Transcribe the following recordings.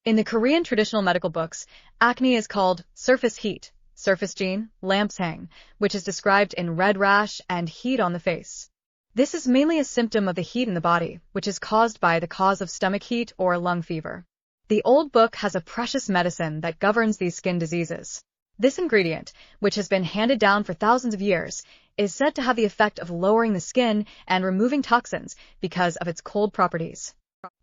In the Korean traditional medical books, acne is called surface heat, surfacejin, lampshang, which is described in red rash and heat on the face. This is mainly a symptom of the heat in the body, which is caused by the cause of stomach heat or lung fever. The old book has a precious medicine that governs these skin diseases. This ingredient, which has been handed down for thousands of years, is said to have the effect of lowering the skin and removing toxins because of its cold properties.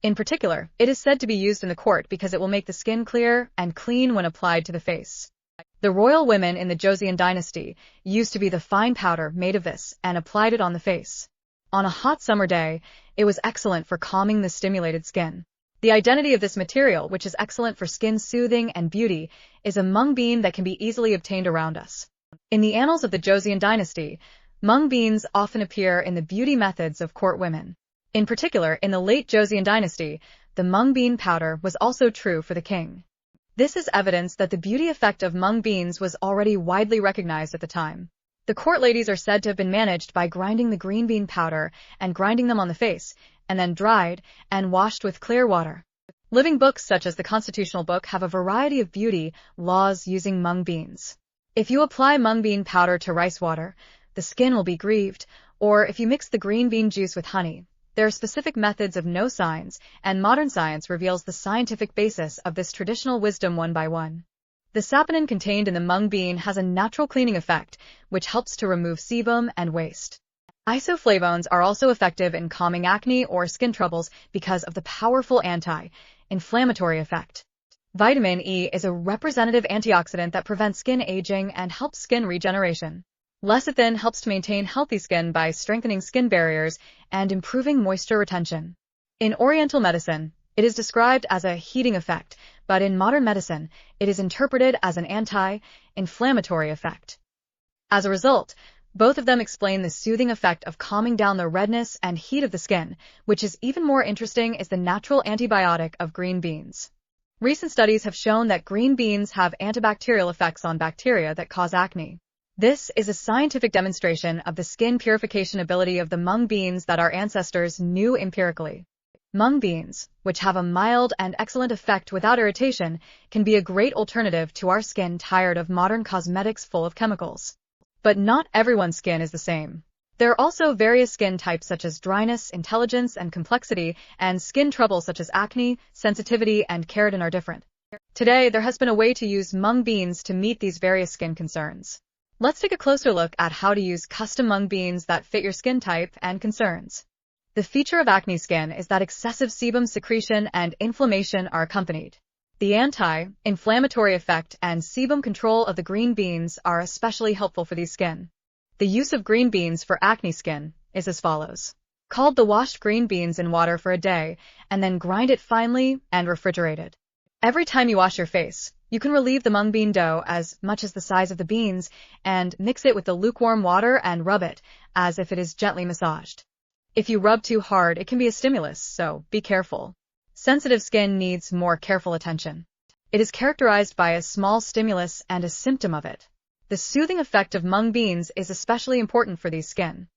In particular, it is said to be used in the court because it will make the skin clear and clean when applied to the face. The royal women in the Joseon Dynasty used to be the fine powder made of this and applied it on the face. On a hot summer day, it was excellent for calming the stimulated skin. The identity of this material, which is excellent for skin soothing and beauty, is a mung bean that can be easily obtained around us. In the annals of the Joseon Dynasty, mung beans often appear in the beauty methods of court women. In particular, in the late Joseon Dynasty, the mung bean powder was also true for the king. This is evidence that the beauty effect of mung beans was already widely recognized at the time. The court ladies are said to have been managed by grinding the green bean powder and grinding them on the face, and then dried and washed with clear water. Living books such as the Constitutional Book have a variety of beauty laws using mung beans. If you apply mung bean powder to rice water, the skin will be grieved, or if you mix the green bean juice with honey. There are specific methods of no signs, and modern science reveals the scientific basis of this traditional wisdom one by one. The saponin contained in the mung bean has a natural cleaning effect, which helps to remove sebum and waste. Isoflavones are also effective in calming acne or skin troubles because of the powerful anti-inflammatory effect. Vitamin E is a representative antioxidant that prevents skin aging and helps skin regeneration. Lecithin helps to maintain healthy skin by strengthening skin barriers and improving moisture retention. In Oriental medicine, it is described as a heating effect, but in modern medicine, it is interpreted as an anti-inflammatory effect. As a result, both of them explain the soothing effect of calming down the redness and heat of the skin, which is even more interesting is the natural antibiotic of green beans. Recent studies have shown that green beans have antibacterial effects on bacteria that cause acne. This is a scientific demonstration of the skin purification ability of the mung beans that our ancestors knew empirically. Mung beans, which have a mild and excellent effect without irritation, can be a great alternative to our skin tired of modern cosmetics full of chemicals. But not everyone's skin is the same. There are also various skin types such as dryness, intelligence, and complexity, and skin trouble such as acne, sensitivity, and keratin are different. Today, there has been a way to use mung beans to meet these various skin concerns. Let's take a closer look at how to use custom mung beans that fit your skin type and concerns. The feature of acne skin is that excessive sebum secretion and inflammation are accompanied. The anti-inflammatory effect and sebum control of the green beans are especially helpful for these skin. The use of green beans for acne skin is as follows. Scald the washed green beans in water for a day, and then grind it finely and refrigerate it. Every time you wash your face, you can relieve the mung bean dough as much as the size of the beans and mix it with the lukewarm water and rub it as if it is gently massaged. If you rub too hard, it can be a stimulus, so be careful. Sensitive skin needs more careful attention. It is characterized by a small stimulus and a symptom of it. The soothing effect of mung beans is especially important for these skin.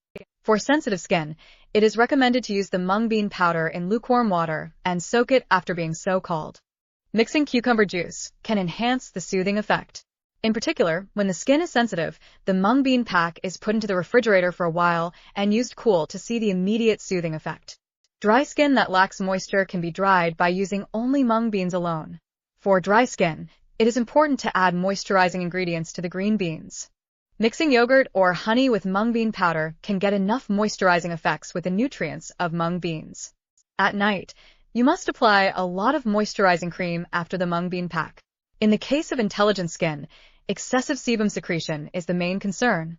For sensitive skin, it is recommended to use the mung bean powder in lukewarm water and soak it after being so called. Mixing cucumber juice can enhance the soothing effect. In particular, when the skin is sensitive, the mung bean pack is put into the refrigerator for a while and used cool to see the immediate soothing effect. Dry skin that lacks moisture can be dried by using only mung beans alone. For dry skin, it is important to add moisturizing ingredients to the green beans. Mixing yogurt or honey with mung bean powder can get enough moisturizing effects with the nutrients of mung beans. At night, you must apply a lot of moisturizing cream after the mung bean pack. In the case of intelligent skin, excessive sebum secretion is the main concern.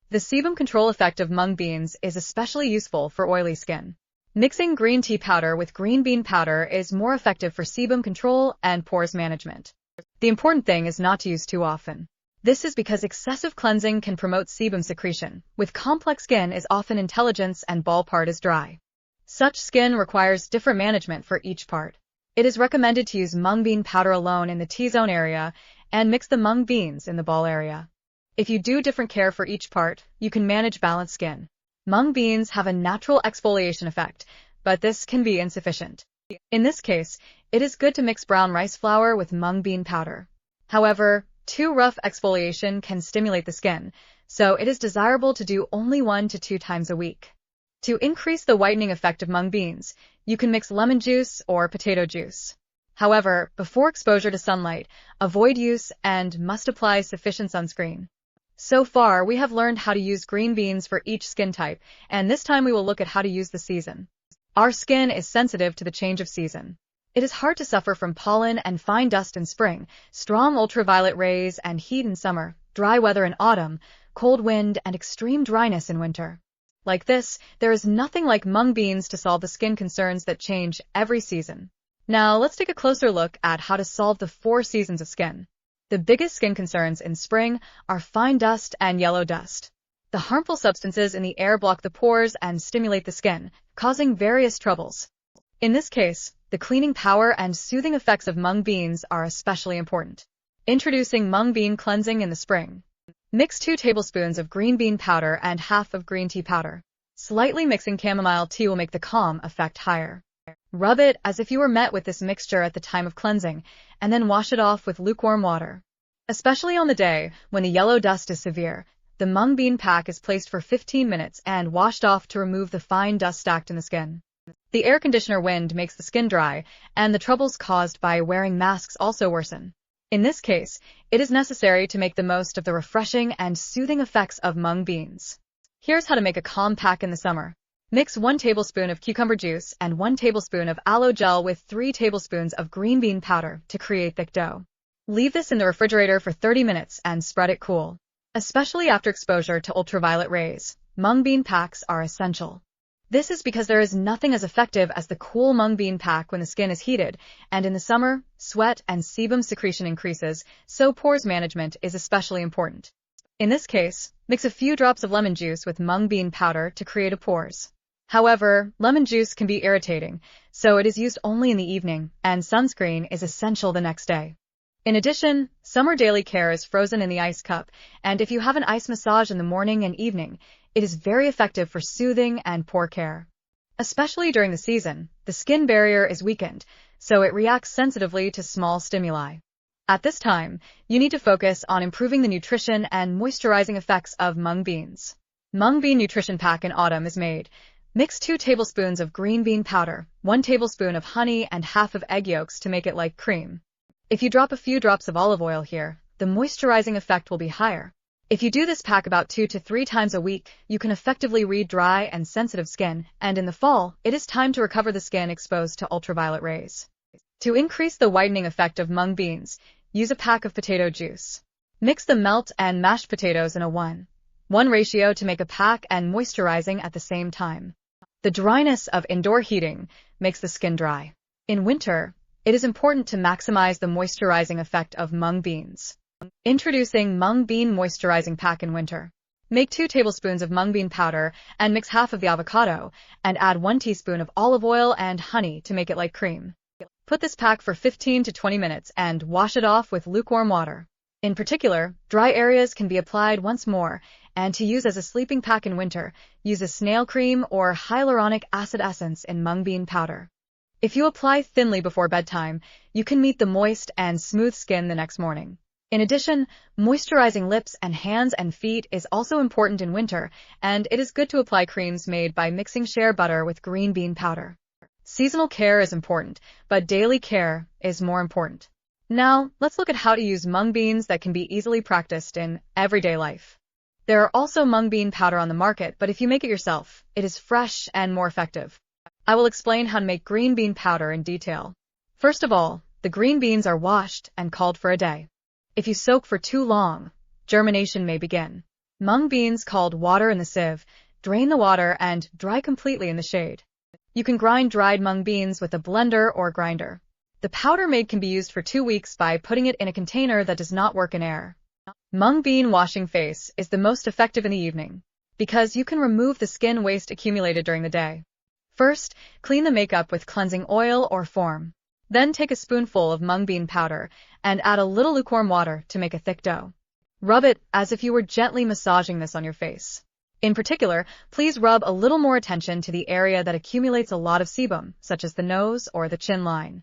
The sebum control effect of mung beans is especially useful for oily skin. Mixing green tea powder with green bean powder is more effective for sebum control and pores management. The important thing is not to use too often. This is because excessive cleansing can promote sebum secretion. With complex skin is often intelligence and ball part is dry. Such skin requires different management for each part. It is recommended to use mung bean powder alone in the T-zone area and mix the mung beans in the ball area. If you do different care for each part, you can manage balanced skin. Mung beans have a natural exfoliation effect, but this can be insufficient. In this case, it is good to mix brown rice flour with mung bean powder. However, too rough exfoliation can stimulate the skin, so it is desirable to do only 1 to 2 times a week. To increase the whitening effect of mung beans, you can mix lemon juice or potato juice. However, before exposure to sunlight, avoid use and must apply sufficient sunscreen. So far, we have learned how to use green beans for each skin type, and this time we will look at how to use the season. Our skin is sensitive to the change of season. It is hard to suffer from pollen and fine dust in spring, strong ultraviolet rays and heat in summer, dry weather in autumn, cold wind and extreme dryness in winter. Like this, there is nothing like mung beans to solve the skin concerns that change every season. Now, let's take a closer look at how to solve the 4 seasons of skin. The biggest skin concerns in spring are fine dust and yellow dust. The harmful substances in the air block the pores and stimulate the skin, causing various troubles. In this case, the cleaning power and soothing effects of mung beans are especially important. Introducing mung bean cleansing in the spring. Mix 2 tablespoons of green bean powder and half of green tea powder. Slightly mixing chamomile tea will make the calm effect higher. Rub it as if you were met with this mixture at the time of cleansing, and then wash it off with lukewarm water. Especially on the day when the yellow dust is severe, the mung bean pack is placed for 15 minutes and washed off to remove the fine dust stacked in the skin. The air conditioner wind makes the skin dry, and the troubles caused by wearing masks also worsen. In this case, it is necessary to make the most of the refreshing and soothing effects of mung beans. Here's how to make a calm pack in the summer. Mix 1 tablespoon of cucumber juice and 1 tablespoon of aloe gel with 3 tablespoons of green bean powder to create thick dough. Leave this in the refrigerator for 30 minutes and spread it cool. Especially after exposure to ultraviolet rays, mung bean packs are essential. This is because there is nothing as effective as the cool mung bean pack when the skin is heated, and in the summer, sweat and sebum secretion increases, so pores management is especially important. In this case, mix a few drops of lemon juice with mung bean powder to create a pores. However, lemon juice can be irritating, so it is used only in the evening, and sunscreen is essential the next day. In addition, summer daily care is frozen in the ice cup, and if you have an ice massage in the morning and evening, it is very effective for soothing and pore care. Especially during the season, the skin barrier is weakened, so it reacts sensitively to small stimuli. At this time, you need to focus on improving the nutrition and moisturizing effects of mung beans. Mung bean nutrition pack in autumn is made. Mix 2 tablespoons of green bean powder, 1 tablespoon of honey and half of egg yolks to make it like cream. If you drop a few drops of olive oil here, the moisturizing effect will be higher. If you do this pack about 2 to 3 times a week, you can effectively read dry and sensitive skin, and in the fall, it is time to recover the skin exposed to ultraviolet rays. To increase the whitening effect of mung beans, use a pack of potato juice. Mix the melt and mashed potatoes in a 1:1 ratio to make a pack and moisturizing at the same time. The dryness of indoor heating makes the skin dry. In winter, it is important to maximize the moisturizing effect of mung beans. Introducing mung bean moisturizing pack in winter. Make 2 tablespoons of mung bean powder and mix half of the avocado, and add 1 teaspoon of olive oil and honey to make it like cream. Put this pack for 15 to 20 minutes and wash it off with lukewarm water. In particular, dry areas can be applied once more, and to use as a sleeping pack in winter, use a snail cream or hyaluronic acid essence in mung bean powder. If you apply thinly before bedtime, you can meet the moist and smooth skin the next morning. In addition, moisturizing lips and hands and feet is also important in winter, and it is good to apply creams made by mixing shea butter with green bean powder. Seasonal care is important, but daily care is more important. Now, let's look at how to use mung beans that can be easily practiced in everyday life. There are also mung bean powder on the market, but if you make it yourself, it is fresh and more effective. I will explain how to make green bean powder in detail. First of all, the green beans are washed and called for a day. If you soak for too long, germination may begin. Mung beans called water in the sieve, drain the water and dry completely in the shade. You can grind dried mung beans with a blender or grinder. The powder made can be used for 2 weeks by putting it in a container that does not work in air. Mung bean washing face is the most effective in the evening, because you can remove the skin waste accumulated during the day. First, clean the makeup with cleansing oil or foam. Then take a spoonful of mung bean powder and add a little lukewarm water to make a thick dough. Rub it as if you were gently massaging this on your face. In particular, please rub a little more attention to the area that accumulates a lot of sebum, such as the nose or the chin line.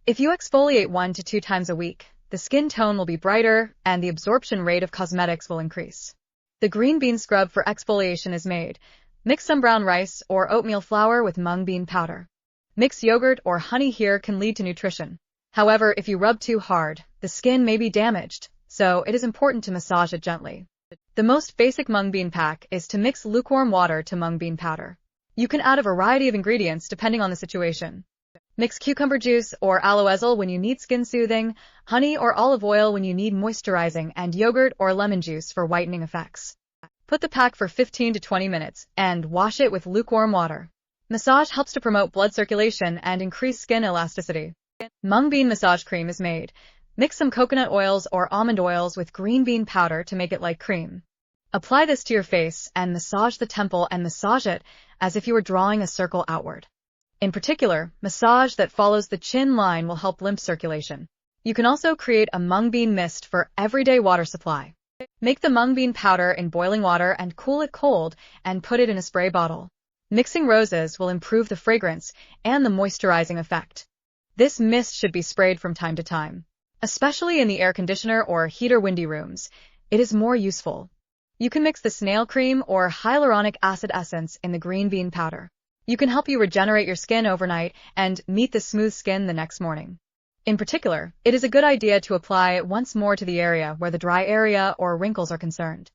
If you exfoliate 1 to 2 times a week, the skin tone will be brighter and the absorption rate of cosmetics will increase. The green bean scrub for exfoliation is made. Mix some brown rice or oatmeal flour with mung bean powder. Mix yogurt or honey. Here can lead to nutrition. However, if you rub too hard, the skin may be damaged, so it is important to massage it gently. The most basic mung bean pack is to mix lukewarm water to mung bean powder. You can add a variety of ingredients depending on the situation. Mix cucumber juice or aloe oil when you need skin soothing, honey or olive oil when you need moisturizing, and yogurt or lemon juice for whitening effects. Put the pack for 15 to 20 minutes and wash it with lukewarm water. Massage helps to promote blood circulation and increase skin elasticity. Mung bean massage cream is made. Mix some coconut oils or almond oils with green bean powder to make it like cream. Apply this to your face and massage the temple and massage it as if you were drawing a circle outward. In particular, massage that follows the chin line will help lymph circulation. You can also create a mung bean mist for everyday water supply. Make the mung bean powder in boiling water and cool it cold and put it in a spray bottle. Mixing roses will improve the fragrance and the moisturizing effect. This mist should be sprayed from time to time. Especially in the air conditioner or heater windy rooms, it is more useful. You can mix the snail cream or hyaluronic acid essence in the green bean powder. You can help you regenerate your skin overnight and meet the smooth skin the next morning. In particular, it is a good idea to apply it once more to the area where the dry area or wrinkles are concerned.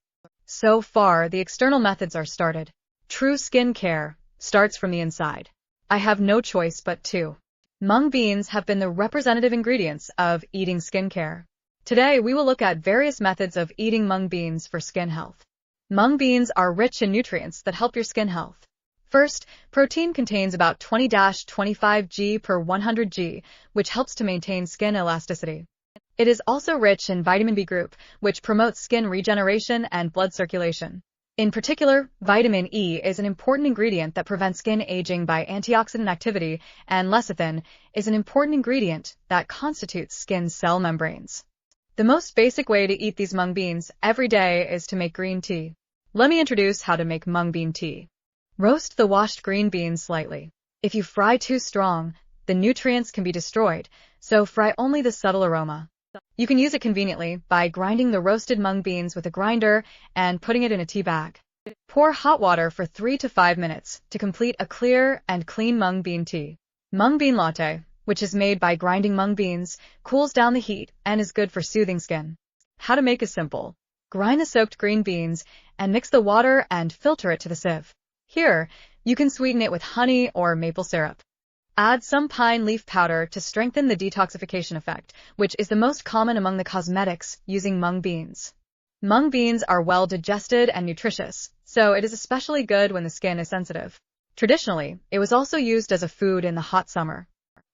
So far, the external methods are started. True skin care starts from the inside. I have no choice but to. Mung beans have been the representative ingredients of eating skincare. Today, we will look at various methods of eating mung beans for skin health. Mung beans are rich in nutrients that help your skin health. First, protein contains about 20-25 g per 100 g, which helps to maintain skin elasticity. It is also rich in vitamin B group, which promotes skin regeneration and blood circulation. In particular, vitamin E is an important ingredient that prevents skin aging by antioxidant activity, and lecithin is an important ingredient that constitutes skin cell membranes. The most basic way to eat these mung beans every day is to make green tea. Let me introduce how to make mung bean tea. Roast the washed green beans slightly. If you fry too strong, the nutrients can be destroyed, so fry only the subtle aroma. You can use it conveniently by grinding the roasted mung beans with a grinder and putting it in a tea bag. Pour hot water for 3 to 5 minutes to complete a clear and clean mung bean tea. Mung bean latte, which is made by grinding mung beans, cools down the heat and is good for soothing skin. How to make is simple. Grind the soaked green beans and mix the water and filter it to the sieve. Here, you can sweeten it with honey or maple syrup. Add some pine leaf powder to strengthen the detoxification effect, which is the most common among the cosmetics using mung beans. Mung beans are well digested and nutritious, so it is especially good when the skin is sensitive. Traditionally, it was also used as a food in the hot summer.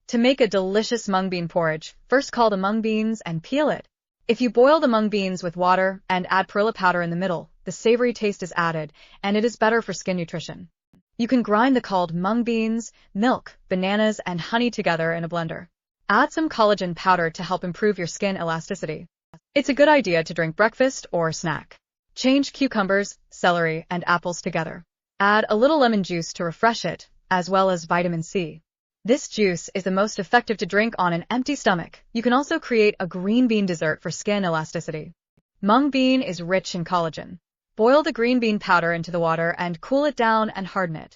To make a delicious mung bean porridge, first call the mung beans and peel it. If you boil the mung beans with water and add perilla powder in the middle, the savory taste is added, and it is better for skin nutrition. You can grind the called mung beans, milk, bananas, and honey together in a blender. Add some collagen powder to help improve your skin elasticity. It's a good idea to drink breakfast or snack. Change cucumbers, celery, and apples together. Add a little lemon juice to refresh it, as well as vitamin C. This juice is the most effective to drink on an empty stomach. You can also create a green bean dessert for skin elasticity. Mung bean is rich in collagen. Boil the green bean powder into the water and cool it down and harden it.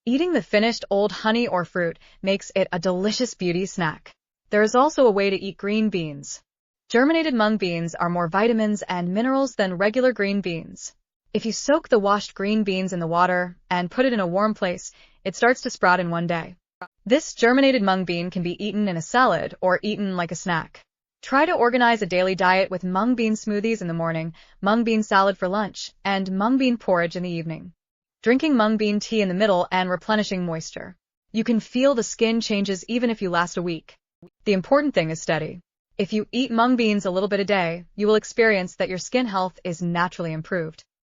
Eating the finished old honey or fruit makes it a delicious beauty snack. There is also a way to eat green beans. Germinated mung beans are more vitamins and minerals than regular green beans. If you soak the washed green beans in the water and put it in a warm place, it starts to sprout in one day. This germinated mung bean can be eaten in a salad or eaten like a snack. Try to organize a daily diet with mung bean smoothies in the morning, mung bean salad for lunch, and mung bean porridge in the evening. Drinking mung bean tea in the middle and replenishing moisture. You can feel the skin changes even if you last a week. The important thing is steady. If you eat mung beans a little bit a day, you will experience that your skin health is naturally improved.